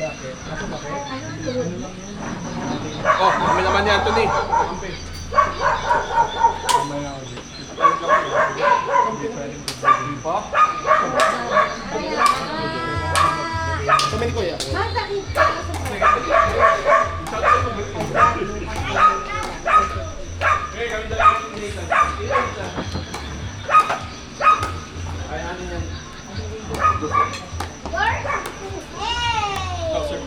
Bakit? Ako bakit? Oh, kami naman ni Anthony. Mamaya ako din. Hindi pwedeng bibigyan pa. Kami ni Kuya. Masakit ka sa Ay, ano yan? Hey! Oh, sir.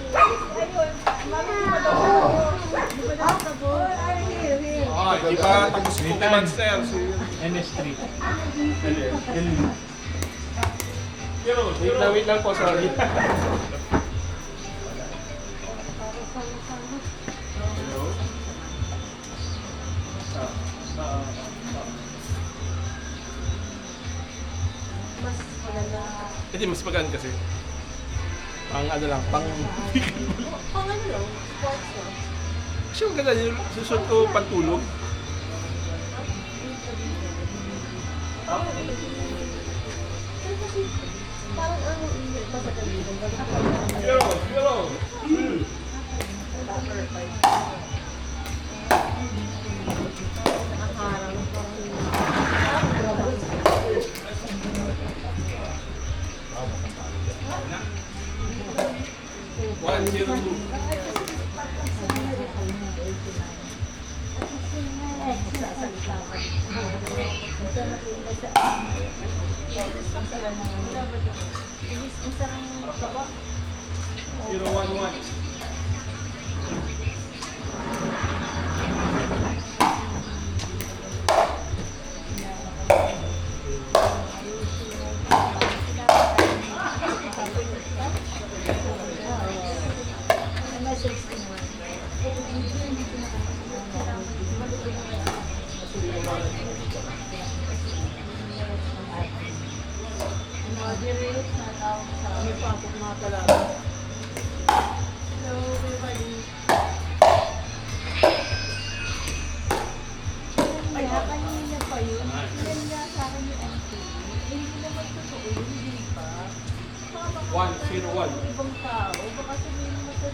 Ah, di ba tapos Cookie Monster? NS3. Wait lang po, sorry. Hindi, mas magaan kasi. Pang ano lang, pang... Pang ano lang, sports lang. Kasi yung ganda yung susunod ko pantulog. Pero kasi, parang ano, pasagalitan. Nakaharang, One, zero, two. Zero, one, one. Kanina pa yun. Yan nga sa akin yung MP. Hindi naman totoo yun, hindi ba? One, zero, one. Ibang tao, baka sabihin mo sa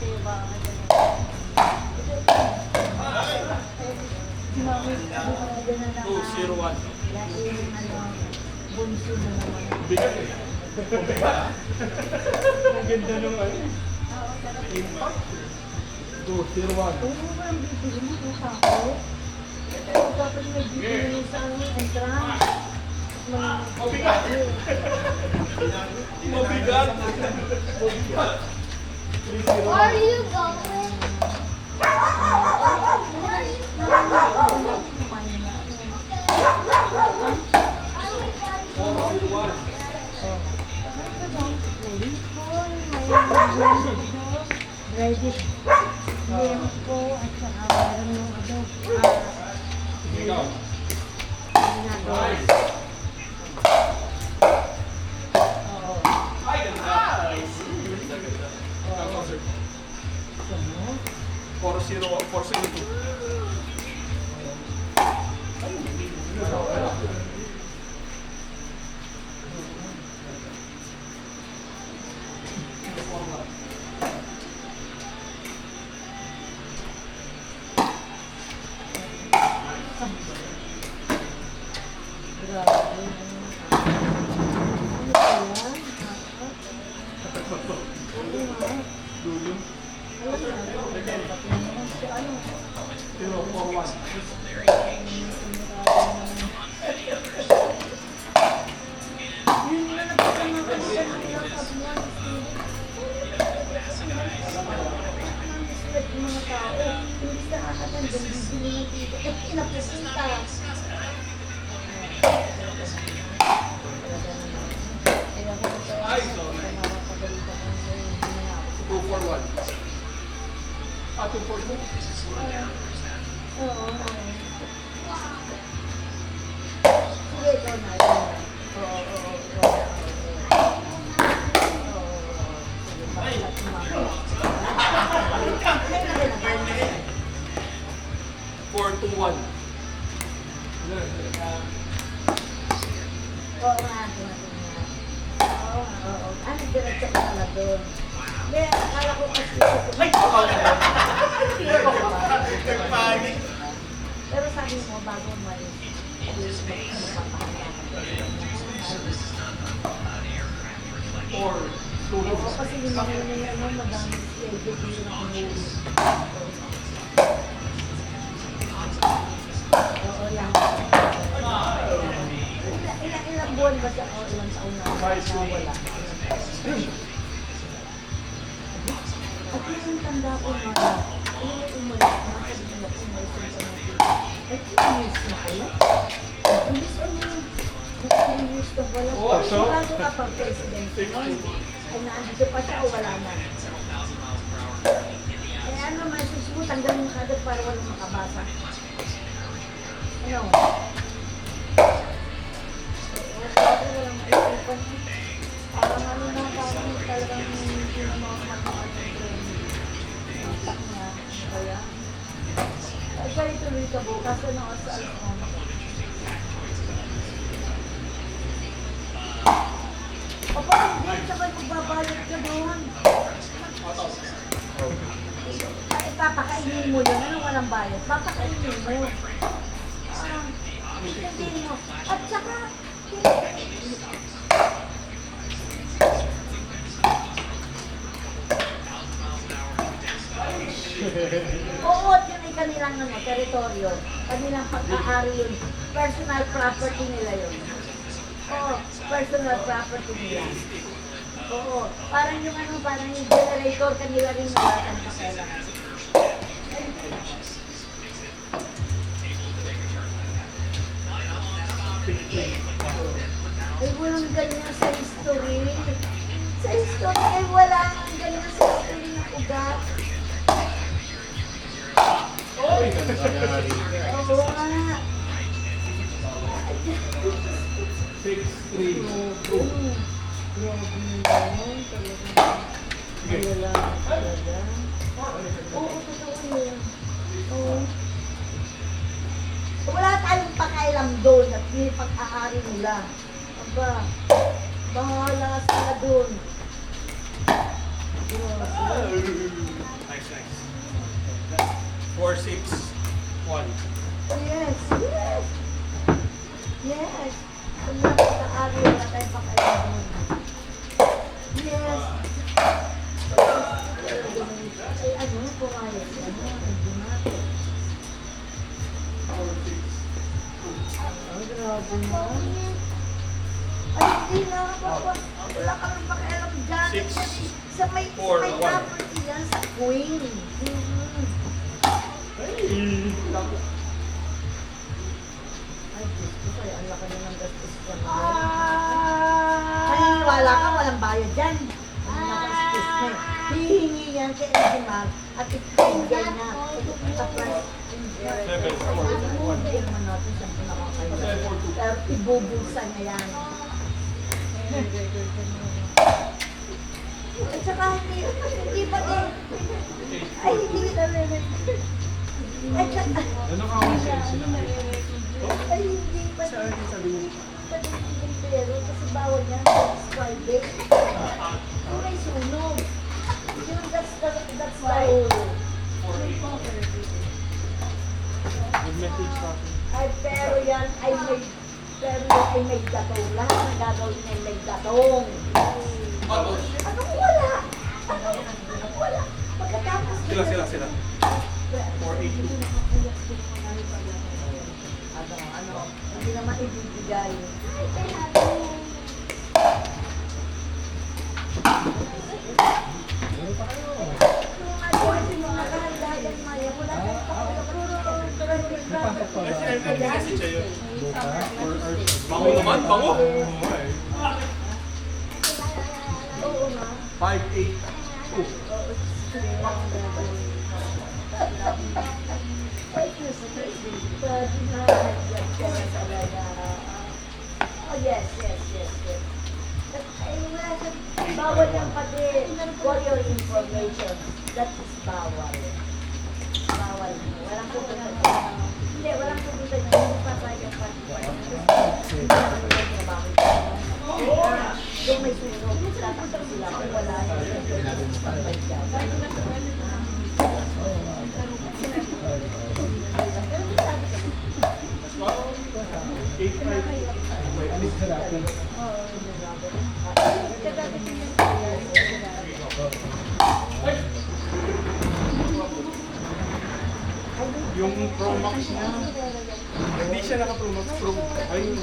kaya ba ang Two, zero, one. bunso mo naman. Bigat eh. Ang ganda nung ano. Two, zero, one. Oo, ang bibili mo yung tao. Dapat may bibili mo sa entrance. Mabigat. Mabigat. Mabigat. Where are you going? Ready. Lempo at saka meron yung Ikaw. Nice. Ay, ganda. Ikaw, sir. 4-0-2. Dulo. 0-4-1. Ay, sorry. 2-4-1. Ah, 2-4-2. Oo. Sige, ikaw na. Oo. Four, two, one. Oo nga. Oo. Ano diretso ka na doon. Hindi, akala ko kasi ito. Ay! Nagpanik! Pero sabi mo, bago umalis, Or, oo, kasi yung mga yun, madami schedule dito na umuwi. Oo, yan. Ilang buwan ba siya? O ilang taon na wala? At yung tanda ko nga, yung umalis na, sabi nila, umalis na sa mga ay, 2 years na pala. Umalis ano, 2 years na pala. Oh, so? Bago ka pang president noon, ay naandito pa siya o wala na. Kaya ano, may susunod, tanggalin mo kagad para walang makabasa. Ano? Walang maisipan. Parang ano na, parang talagang hindi na makakatakan ng training. Tak niya, kaya. Ay, kaya tuloy ka bukas, ano ka sa Alfonso? Papa, hindi, tsaka magbabayad ka doon. Ay, papakainin mo yun, ano walang bayad? Papakainin mo. Hindi mo. At saka, oo, at yun ay kanilang ano, teritoryo. Kanilang pag-aari yun. Personal property nila yun. Oo, personal property nila. Oo, parang yung ano, parang yung generator kanila rin nalatan pa kailangan. Ay, walang ganyan sa history. Sa history, ay wala ang ganyan sa history ng ugat. Oy! Oo nga. 6-3. Grabe naman, talagang malala talaga. Oo, totoo yun. Oo. Wala tayong pakailam doon at yung pag-aari nila. Aba, bahala sila doon. Nice, nice. 4-6-1. Yes, yes. Yes. Kung napag-aari, wala tayong pakailam doon. Yes. Ay, ano, pumayag siya. Hindi natin. Ay, grabe na. Ay, hindi na. Wala kang pakialam dyan. Six, Sa may four, one. property yan, sa Queen. Ay, Diyos ko, kaya ang laki na ng gastos ko. Naniniwala ka, walang bayad dyan. Ang nakastos na eh. Hihingi yan kay Edmar at ipinigay na. Sa price. Hindi naman natin siya nakakaya. Pero ibubulsa niya yan. At saka hindi pa din. Ay, hindi na rin. At saka, Ano ka ako sa sila? ay, hindi pa din. Pa din yung pero kasi bawal yan. That's Friday. Yung may sunog. Yung that's the rule. Good message sa akin. Ay, pero yan ay may gatong. Lahat ng gagawin ay may gatong. Anong wala? Anong wala? Pagkatapos Sila. 4-8-2. Ano, hindi naman ibibigay. Bango naman, bango! Oo nga. 5-8-2. Oh, yes. Bawal yung pati for your information. That is bawal. Bawal. Walang pupunta. Hindi, walang pupunta. Hindi pa tayo pati. Yung may sunog. magtatakbo sila kung wala yung Yung Pro Max niya, Hindi siya naka-Pro Max Pro. ayun.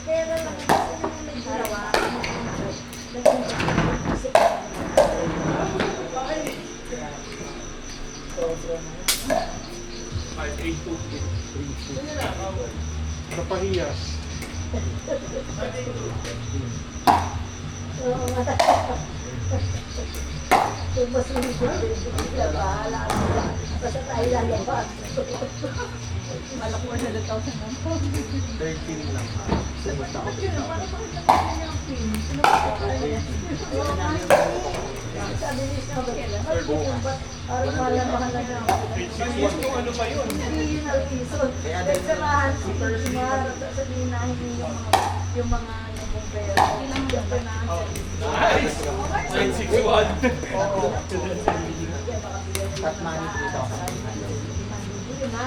Pera lang kasi may ginawa. Ay, 8-2. Napahiyas. Kung mas bahala sila. Basta tayo lalabas. Malak mo na 13 lang. Sabi ni Snow, parang malamahan na na. Yung ano pa yun? Original reason. Dahil samahan si Personal, sabihin na hindi yung mga nagbumpero. Yung financial. Nice! 961. Tatmani dito. Yun na,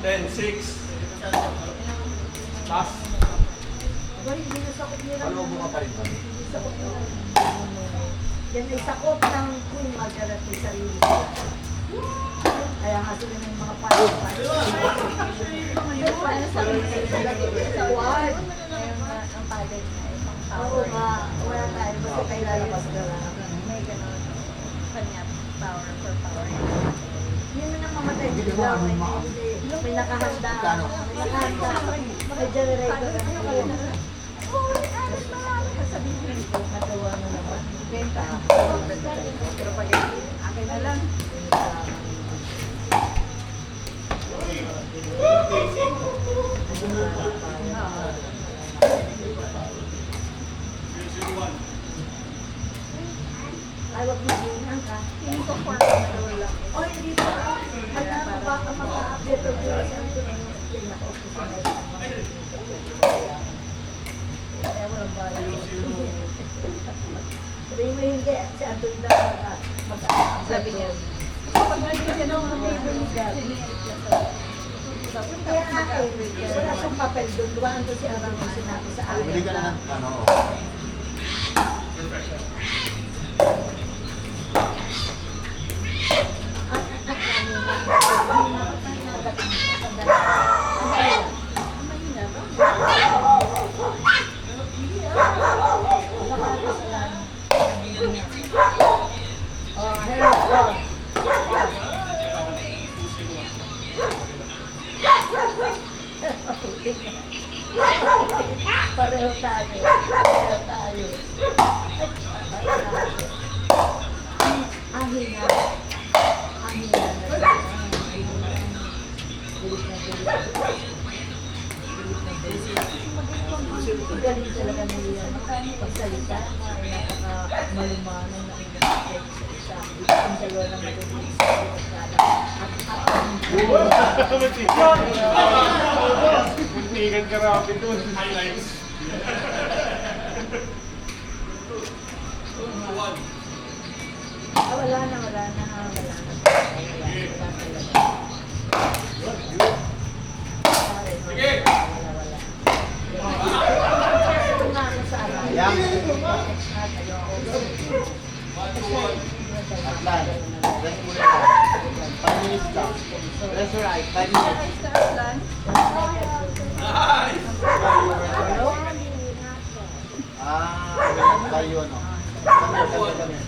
10-6. Last. Hindi na sakot nila. Palubo ka pa rin kami. Yan ay sakot ng Queen Margaret sa sarili nila. Kaya nga sila ng mga paano-paano. Sa ward. Ang padre niya, ibang Oo power. nga, wala tayo. Basta kayo lalabas na lang. May ganun. Kanya, power for power. Yun na nang mamatay bigla. May nakahanda. May nakahanda. May generator. Sabihin ko, Natawa mo naman. benta. Pero pag akin na lang. Ay, wag mo ginang ka. Hindi ko for control lang. O, hindi pa. Ano ba ka mag-update o kaya sa ito na yung kaya walang bayan. Sabi mo hindi, si Anton na mag-update. Sabi niya, kapag nagkita ng mga neighbor niya, Kaya nga wala siyang papel doon. Duwaan doon si Arang yung sinabi sa akin. Bumili ka na ng ano. Oh, hello. Pareho tayo. Pareho tayo. Ang hina. Ang hina na. Galing talaga nila. Pagsalita, napaka-malumanay na sa ang dalawa ng malinis. Muntikan ka rapid doon. Highlights. Wala na. Wala talaga. Sige. Wala. Ito nga ako sa alam. Yang. Ayoko. Atlan. Rest muna ka. 5 minutes lang. Rest right. 5 minutes. Nice! Tayo no. Kami.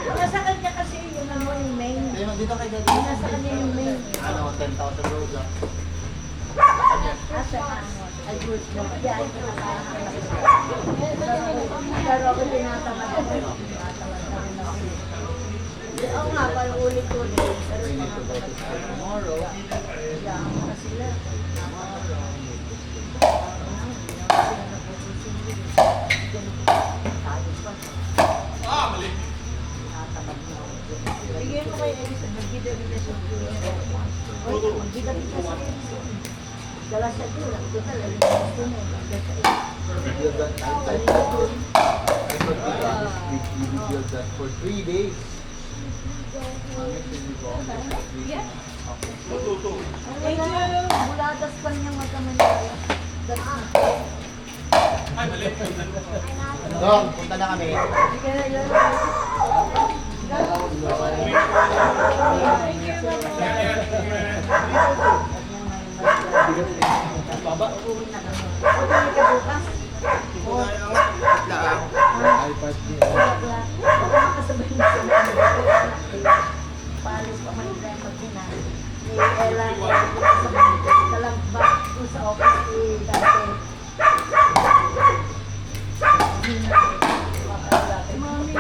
Nasa kanya kasi yung ano yung main. Dito kay Daddy. Nasa kanya yung main. Ano, 10,000 road lang. Asa na. Ay, good. Yeah, ito na pero ako tinatamad ako. Tinatamad na rin ako. Oo nga, parang ulit-ulit. Pero tinatamad ako. Tomorrow. Kaya ako na sila. Dala siya doon, ang total, alam mo, Build that night. I thought we build that for 3 days. Mami, pwede ko ako for 3 days. Thank you! Buladas pa niya magkamanila. Ay, mali. Dong, punta na kami. Sige na yun. Baba. Uuwi na kami. Uuwi ka bukas. iPad niya. Baka makasabay na sa mga paalis pa man tayo mag-ina. Ni Ella, talagba doon sa office dati. Mami,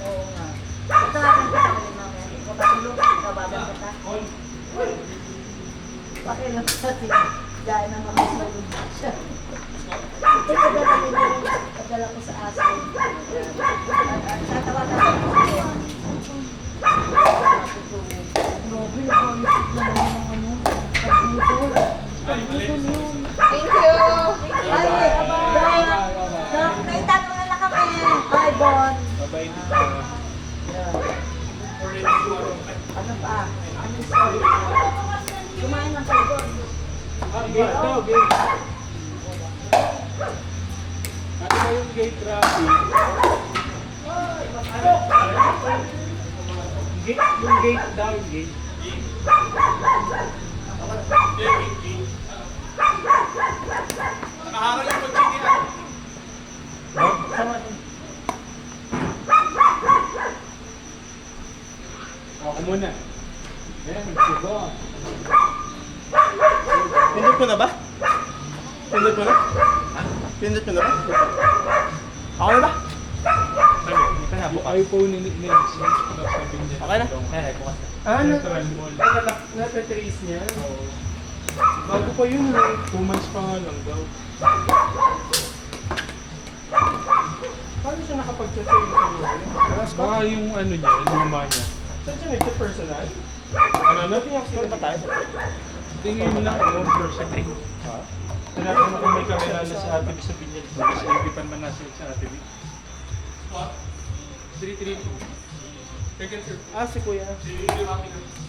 oo nga. Tawagan ka kami mamaya. Kapatulog, tawagan kita. Pakilam sa siya. Dahil na mamasulog siya. Ito padala nila. Padala ko sa aso. Tatawagan ko siya. Grabe, nakaisip naman ng ano. Pagputol. Pagputol yun. Thank you! Ay, Doc, naitanong na lang kami. Hi, Bon. Bye-bye dito. Ano pa? Ano yung story? Kumain lang kayo doon. Gate daw, gate. Ano ba yung gate traffic? Yung gate daw, yung gate. Nakaharang yung pag-check yan. Ako muna. Ayan, sige. Pindot mo na ba? Pindot mo na? Pindot mo na ba? Ako na ba? Yung iPhone ni Neds, sabi niya. Okay na? Ah, natatrace niya? Oo. Bago pa yun, 2 months pa nga lang daw. Paano siya nakapag-check sa iyo? Baka yung ano niya, yung luma niya. Saan siya nag-personal? Ano? Sino ba tayo? Tingin mo lang ako, person. Ha? Tinatanong kung may kamera na si Ate B sa binyag. Kasi ibipan man nasa sa Ate B. What? 332. Second sir. Ah, si Kuya. Si Rocky na.